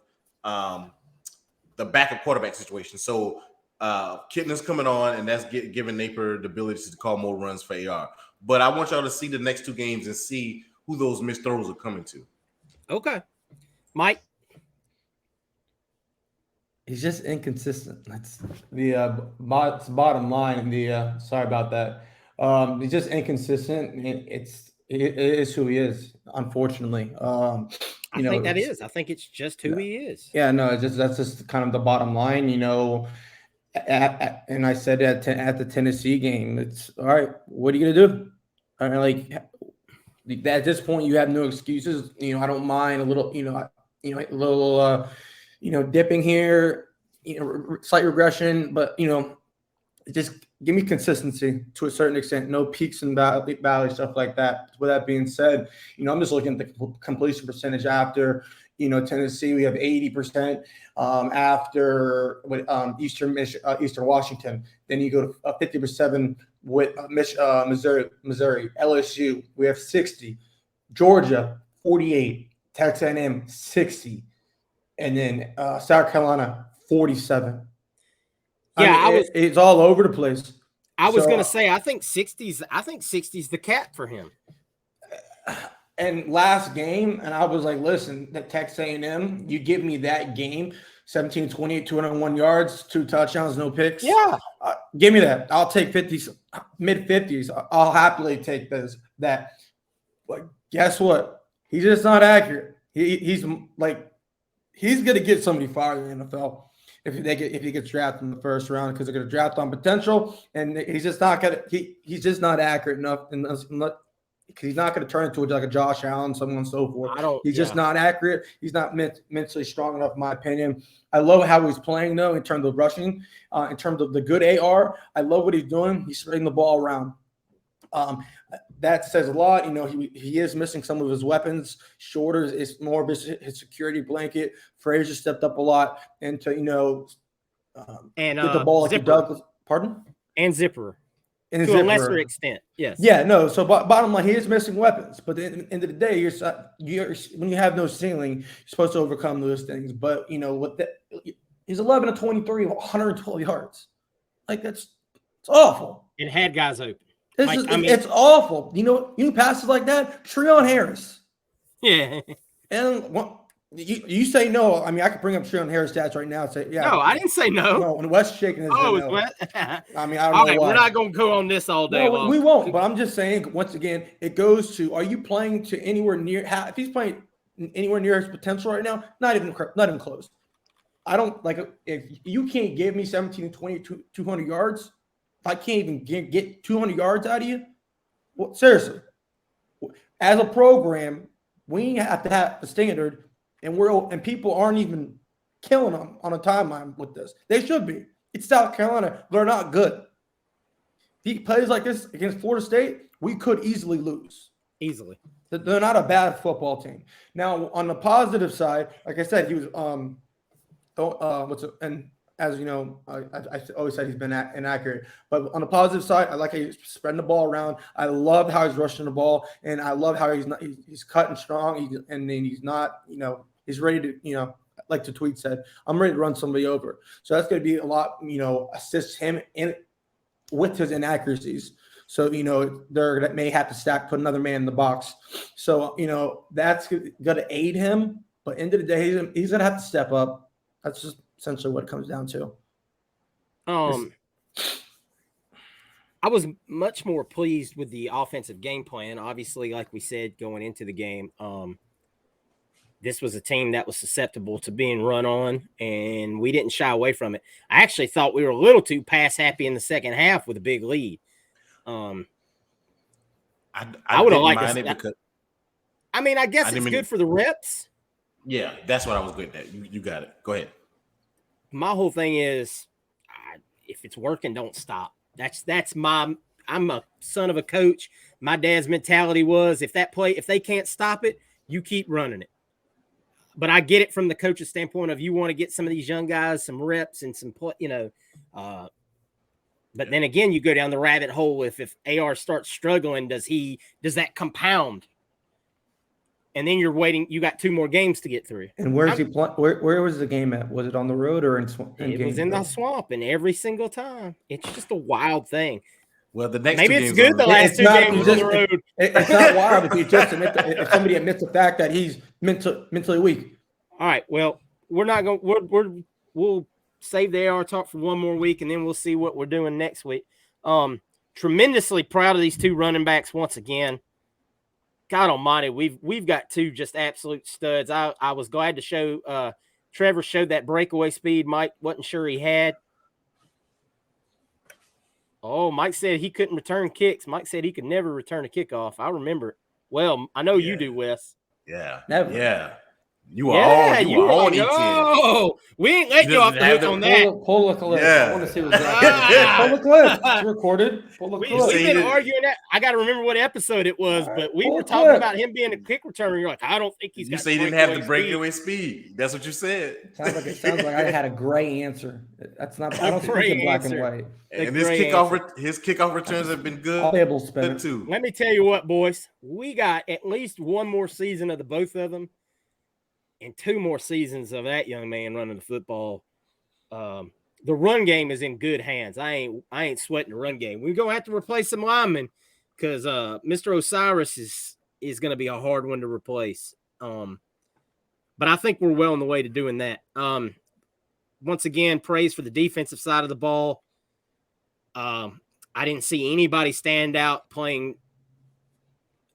the backup quarterback situation. So Kittner's coming on, and that's giving Napier the ability to call more runs for AR. But I want y'all to see the next 2 games and see who those missed throws are coming to. Okay, Mike. He's just inconsistent. That's the bottom line. Sorry about that. He's just inconsistent. It is who he is. Unfortunately, I think that is. I think it's just who he is. Yeah, no, that's just kind of the bottom line. And I said at the Tennessee game, it's all right. What are you gonna do? At this point, you have no excuses. I don't mind a little. A little. Dipping here. Slight regression, but just give me consistency to a certain extent. No peaks and valleys, stuff like that. With that being said, I'm just looking at the completion percentage after. Tennessee, we have 80% after with Eastern Washington. Then you go to 50% with Missouri, LSU. We have 60, Georgia 48, Texas A&M 60, and then South Carolina 47. Yeah, it's all over the place. I was gonna say I think 60's the cap for him. And last game, and I was like, listen, the Texas A&M, you give me that game, 17-20, 201 yards, 2 touchdowns, no picks. Yeah. Give me that. I'll take 50s, mid-50s. I'll happily take that. But guess what? He's just not accurate. He's going to get somebody fired in the NFL if he gets drafted in the first round because they're going to draft on potential, and he's just not going to he's just not accurate enough because he's not going to turn into like a Josh Allen, so on and so forth. He's just not accurate. He's not mentally strong enough, in my opinion. I love how he's playing, though, in terms of rushing, in terms of the good AR. I love what he's doing. He's spreading the ball around. That says a lot. He is missing some of his weapons. Shorter is more of his security blanket. Frazier stepped up a lot into, and get the ball like he does. Pardon? And Zipper. To a lesser extent, yes. Yeah, no. So bottom line, he is missing weapons. But at the end of the day, when you have no ceiling, you're supposed to overcome those things. But he's 11 of 23, 112 yards. It's awful. It had guys open. It's awful. Passes like that, Treon Harris. Yeah. And you say no. I mean, I could bring up Treon Harris stats right now and say, yeah. No, I didn't say no. No, when Wes shaking his head. No. I mean, I don't know why. We're not going to go on this all day long. We won't. But I'm just saying, once again, it goes to: are you playing to anywhere near? If he's playing anywhere near his potential right now, not even close. I don't like if you can't give me 17, 20, 200 yards. If I can't even get 200 yards out of you, well, seriously, as a program, we have to have a standard, and people aren't even killing them on a timeline with this. They should be. It's South Carolina. They're not good. If he plays like this against Florida State, we could easily lose. Easily. They're not a bad football team. Now, on the positive side, like I said, he was and as you know, I always said he's been inaccurate. But on the positive side, I like how he's spreading the ball around. I love how he's rushing the ball, and I love how he's cutting strong. And then he's not, he's ready to, like the tweet said, I'm ready to run somebody over. So that's going to be a lot, assist him with his inaccuracies. So, they may have to put another man in the box. So, that's going to aid him. But end of the day, he's going to have to step up. That's just essentially what it comes down to. I was much more pleased with the offensive game plan. Obviously, like we said, going into the game, this was a team that was susceptible to being run on, and we didn't shy away from it. I actually thought we were a little too pass happy in the second half with a big lead. I would have didn't liked mind to. it because I mean, I guess I it's didn't mean good for the reps. yeah, that's what I was good at. You got it. Go ahead. My whole thing is, if it's working, don't stop. That's my. I'm a son of a coach. My dad's mentality was if they can't stop it, you keep running it. But I get it from the coach's standpoint of you want to get some of these young guys some reps and some but then again, you go down the rabbit hole. If AR starts struggling, does that compound? And then you're waiting. You got 2 more games to get through. And where's he playing? Where was the game at? Was it on the road or in It was in the swamp, and every single time, it's just a wild thing. Well, the next Maybe 2 it's games good. The last 2 games on the road. It's not wild if you just if somebody admits the fact that he's mentally weak. All right. Well, we're not going. We'll save the AR talk for one more week, and then we'll see what we're doing next week. Tremendously proud of these 2 running backs once again. God Almighty, we've got 2 just absolute studs. I was glad to show. Trevor showed that breakaway speed. Mike wasn't sure he had. Oh, Mike said he couldn't return kicks. Mike said he could never return a kickoff. I remember it. Well, I know you do, Wes. Yeah. Never. Yeah. You were on E10. Oh, we ain't letting you off the hook on that. Pull the clip. Yeah. I want to see what's happening. Pull the clip. It's recorded. Pull the We've clip. been arguing that. I got to remember what episode it was, but we were talking about him being a kick returner. You're like, I don't think he's got. You say he didn't have the breakaway speed. That's what you said. Sounds like I had a gray answer. That's not. I don't speak in black and white. And his kickoff returns have been good. I'll be able to spin it too. Let me tell you what, boys. We got at least 1 more season of the both of them, and 2 more seasons of that young man running the football. The run game is in good hands. I ain't sweating the run game. We're gonna have to replace some linemen because Mr. Osiris is gonna be a hard one to replace. But I think we're well on the way to doing that. Once again, praise for the defensive side of the ball. I didn't see anybody stand out playing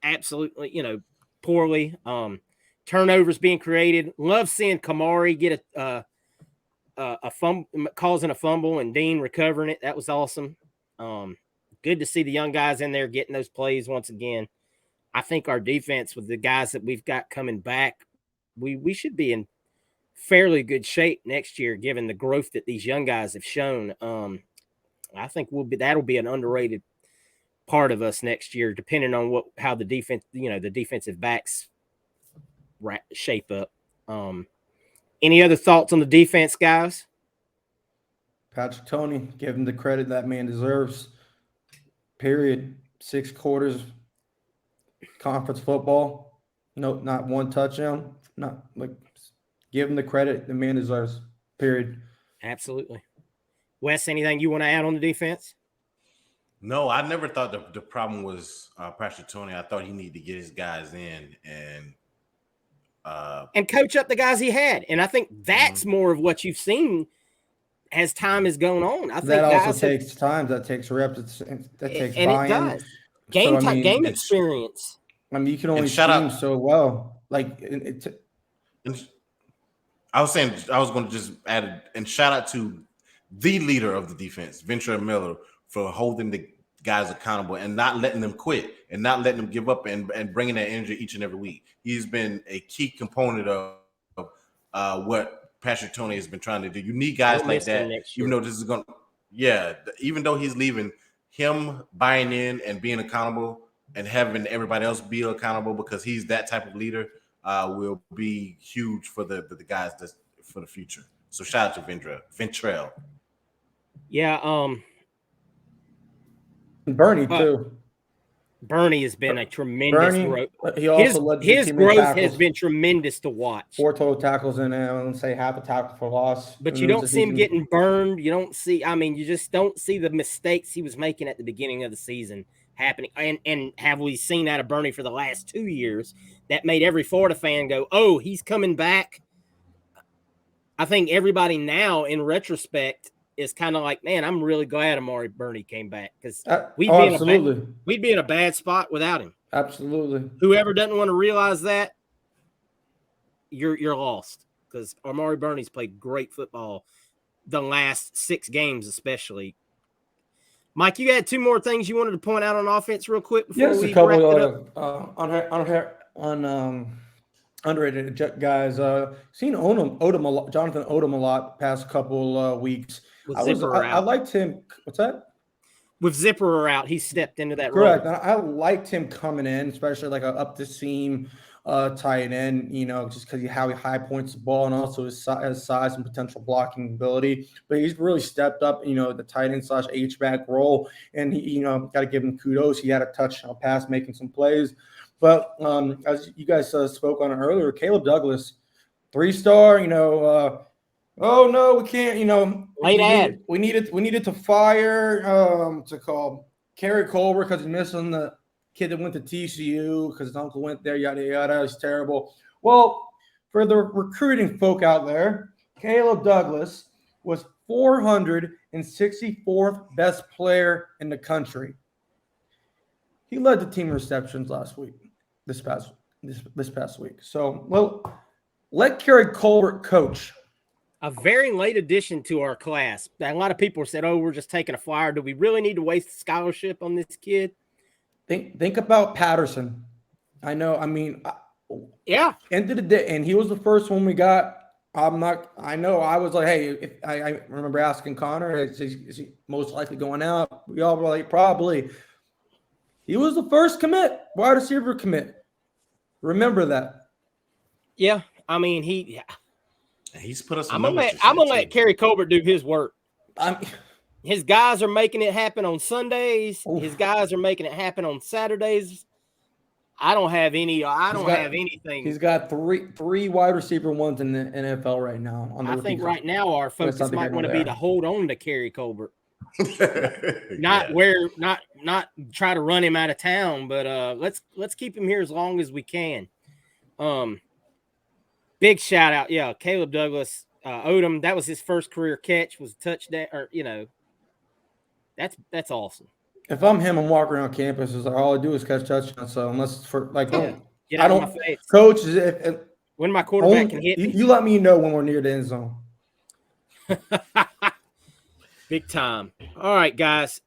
absolutely, poorly. Turnovers being created. Love seeing Kamari get a fumble, causing a fumble, and Dean recovering it. That was awesome. Good to see the young guys in there getting those plays once again. I think our defense with the guys that we've got coming back, we should be in fairly good shape next year, given the growth that these young guys have shown. I think that'll be an underrated part of us next year, depending on how the defense, the defensive backs shape up. Any other thoughts on the defense, guys? Patrick Toney, give him the credit that man deserves. Period. 6 quarters conference football. Not 1 touchdown. Give him the credit the man deserves. Period. Absolutely. Wes, anything you want to add on the defense? No, I never thought the problem was Patrick Toney. I thought he needed to get his guys in and coach up the guys he had. And I think that's more of what you've seen as time has gone on. I think that also takes time. That takes reps. That takes buy-in. It does. Game experience. You can only scheme so well. I was going to just add and shout out to the leader of the defense, Ventrell Miller, for holding the guys accountable and not letting them quit and not letting them give up and bringing that energy each and every week. He's been a key component of what Patrick Toney has been trying to do. You need guys like that, even though he's leaving, him buying in and being accountable and having everybody else be accountable because he's that type of leader will be huge for the guys for the future. So shout out to Ventrell. Yeah. Bernie too. Bernie has been a tremendous growth. He also his growth has been tremendous to watch. 4 total tackles in there. I wouldn't say half a tackle for loss. But you don't see him getting burned. You don't see. You just don't see the mistakes he was making at the beginning of the season happening. And have we seen out of Bernie for the last 2 years? That made every Florida fan go, "Oh, he's coming back." I think everybody now, in retrospect, is kind of like, man, I'm really glad Amari Bernie came back because we'd be in a bad spot without him. Absolutely. Whoever doesn't want to realize that, you're lost because Amari Bernie's played great football the last 6 games, especially. Mike, you had two more things you wanted to point out on offense real quick before Yes, we a couple wrap it up. underrated guys. Seen Jonathan Odom a lot past couple weeks. With I Zipper out. liked him. What's that? With Zipper out, he stepped into that Correct. role. And I liked him coming in, especially like a up the seam tight end, just because how he high points the ball and also his size and potential blocking ability. But he's really stepped up, the tight end / H-back role. And he, got to give him kudos. He had a touchdown pass making some plays. But as you guys spoke on it earlier, Caleb Douglas, 3-star, oh no, we can't, we needed to fire to call Kerry Colbert because he's missing the kid that went to TCU because his uncle went there, yada yada. It's terrible. Well, for the recruiting folk out there, Caleb Douglas was 464th best player in the country. He led the team receptions this past week. So, well, let Kerry Colbert coach. A very late addition to our class. A lot of people said, "Oh, we're just taking a flyer. Do we really need to waste a scholarship on this kid?" Think about Patterson. I know. I mean, yeah. End of the day, and he was the first one we got. I know. I was like, hey, I remember asking Connor, is he most likely going out? We all were like, probably. He was the first commit, wide receiver commit. Remember that. Yeah, I mean he's put us. I'm gonna let Kerry Colbert do his work. His guys are making it happen on Sundays. Oof. His guys are making it happen on Saturdays. I don't have anything. He's got three wide receiver ones in the NFL right now. I think right now our focus might want to be to hold on to Kerry Colbert. not try to run him out of town, but let's keep him here as long as we can. Big shout out, yeah, Caleb Douglas, Odom. That was his first career catch, was a touchdown, or that's awesome. If I'm him, I'm walking around campus. It's like all I do is catch touchdowns. So unless it's for like, get out of my face. Coach, when my quarterback can hit me, you let me know when we're near the end zone. Big time. All right, guys.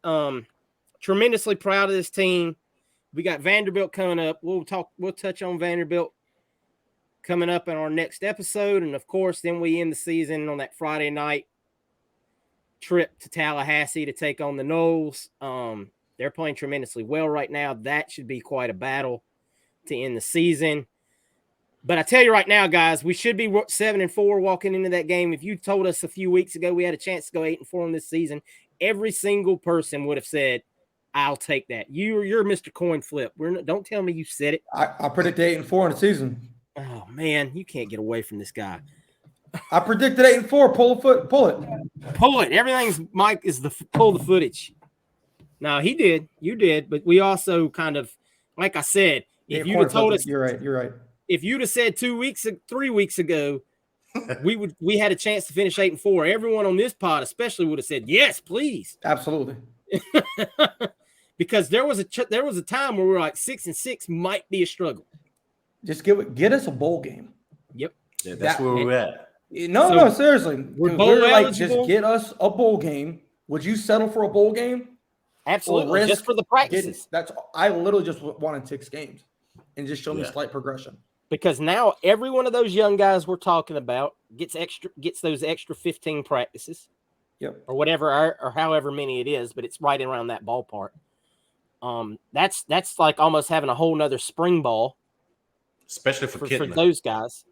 Tremendously proud of this team. We got Vanderbilt coming up. We'll touch on Vanderbilt coming up in our next episode. And of course, then we end the season on that Friday night trip to Tallahassee to take on the Noles. They're playing tremendously well right now. That should be quite a battle to end the season. But I tell you right now, guys, we should be 7-4 walking into that game. If you told us a few weeks ago we had a chance to go 8-4 in this season, every single person would have said, "I'll take that." You're Mr. Coin Flip. Don't tell me you said it. I predicted 8-4 in the season. Oh man, you can't get away from this guy. I predicted 8-4. Pull it. Everything's Mike is pull the footage. No, he did. You did, but we also kind of, like I said, if you'd have told us, you're right. If you'd have said 3 weeks ago, we had a chance to finish 8-4. Everyone on this pod, especially, would have said yes, please. Absolutely. Because there was a time where we were like 6-6 might be a struggle. Just get us a bowl game. Yep. Yeah, that's where we're at. No, seriously. We're like, just get us a bowl game. Would you settle for a bowl game? Absolutely. Just for the practices. I literally just wanted 6 games and just show me slight progression. Because now every one of those young guys we're talking about gets those extra 15 practices. Yep. Or whatever, or however many it is, but it's right around that ballpark. That's like almost having a whole nother spring ball. Especially for those guys.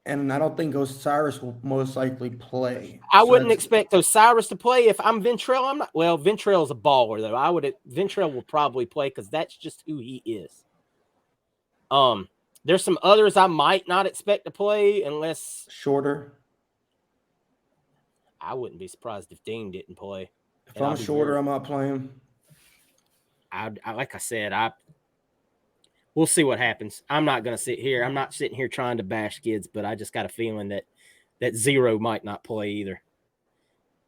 And I don't think Osiris will most likely play. I wouldn't expect Osiris to play. If I'm Ventrell, I'm not. Well, Ventrell's a baller, though. Ventrell will probably play because that's just who he is. There's some others I might not expect to play unless shorter. I wouldn't be surprised if Dean didn't play. If I'm shorter, I'm not playing. Like I said, we'll see what happens. I'm not going to sit here. I'm not sitting here trying to bash kids, but I just got a feeling that Zero might not play either.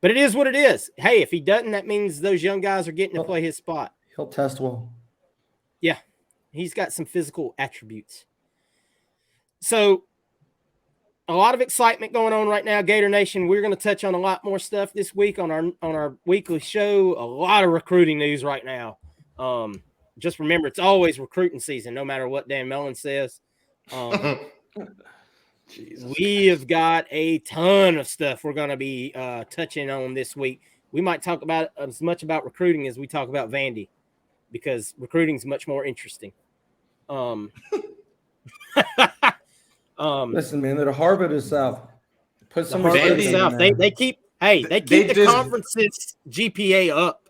But it is what it is. Hey, if he doesn't, that means those young guys are getting to play his spot. He'll test well. Yeah, he's got some physical attributes. So a lot of excitement going on right now, Gator Nation. We're going to touch on a lot more stuff this week on our weekly show. A lot of recruiting news right now. Just remember, it's always recruiting season, no matter what Dan Mellon says. We have got a ton of stuff we're going to be touching on this week. We might talk about as much about recruiting as we talk about Vandy, because recruiting is much more interesting. Listen, man, they're the Harvard of the South. Put some Harvard of the South. They keep the conference's GPA up.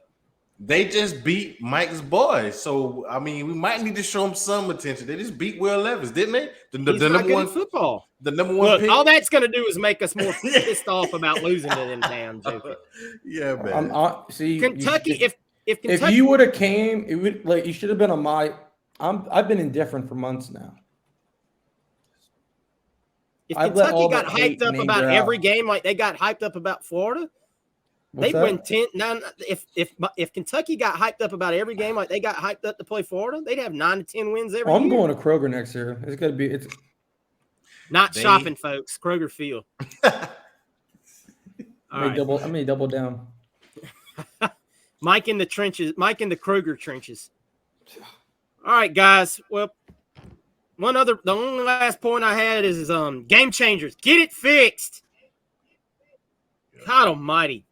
They just beat Mike's boys, so I mean, we might need to show them some attention. They just beat Will Levis, didn't they? The number one football. The number one. Look, pick. all that's going to do is make us more pissed off about losing to them. Damn joking. Yeah, man. See, Kentucky. If Kentucky, if you would have came, it would like you should have been on my. I've been indifferent for months now. if Kentucky got hyped up about every game like they got hyped up about Florida. They win 10. Now, if Kentucky got hyped up about every game like they got hyped up to play Florida, they'd have 9 to 10 wins every year. I'm going to Kroger next year. It's gonna be. It's not shopping, folks. Kroger Field. I may double down. Mike in the trenches. Mike in the Kroger trenches. All right, guys. Well, the only last point I had is game changers. Get it fixed. God almighty.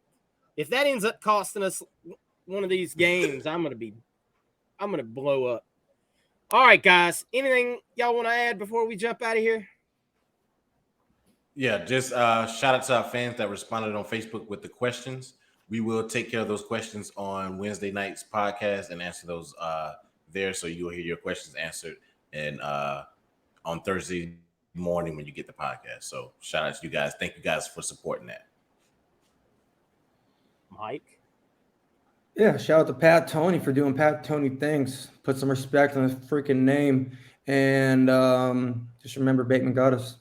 If that ends up costing us one of these games, I'm gonna blow up. All right, guys. Anything y'all want to add before we jump out of here? Yeah, just shout out to our fans that responded on Facebook with the questions. We will take care of those questions on Wednesday night's podcast and answer those there, so you'll hear your questions answered and on Thursday morning when you get the podcast. So shout out to you guys. Thank you guys for supporting that. Mike? Yeah, shout out to Pat Tony for doing Pat Tony things. Put some respect on his freaking name. And just remember, Bateman got us.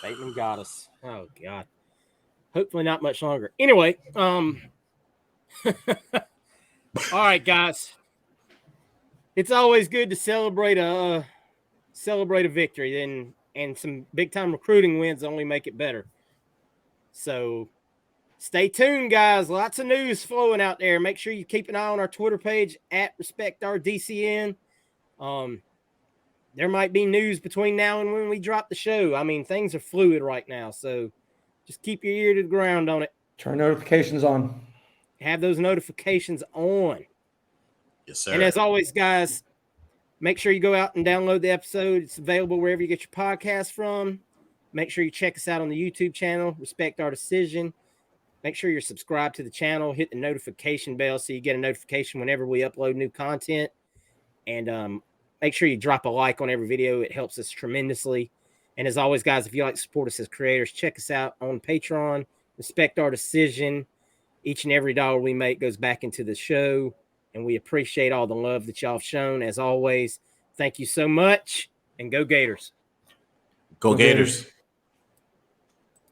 Bateman got us. Oh, God. Hopefully not much longer. Anyway, all right, guys. It's always good to celebrate a victory, and some big-time recruiting wins only make it better. So stay tuned, guys. Lots of news flowing out there. Make sure you keep an eye on our Twitter page at RespectOurDCN. There might be news between now and when we drop the show. I mean, things are fluid right now, so just keep your ear to the ground on it. Turn notifications on. Have those notifications on. Yes, sir. And as always, guys, make sure you go out and download the episode. It's available wherever you get your podcast from. Make sure you check us out on the YouTube channel, Respect Our Decision. Make sure you're subscribed to the channel. Hit the notification bell so you get a notification whenever we upload new content. And make sure you drop a like on every video. It helps us tremendously. And as always, guys, if you like to support us as creators, check us out on Patreon. Respect Our Decision. Each and every dollar we make goes back into the show. And we appreciate all the love that y'all have shown. As always, thank you so much. And go Gators. Go Gators.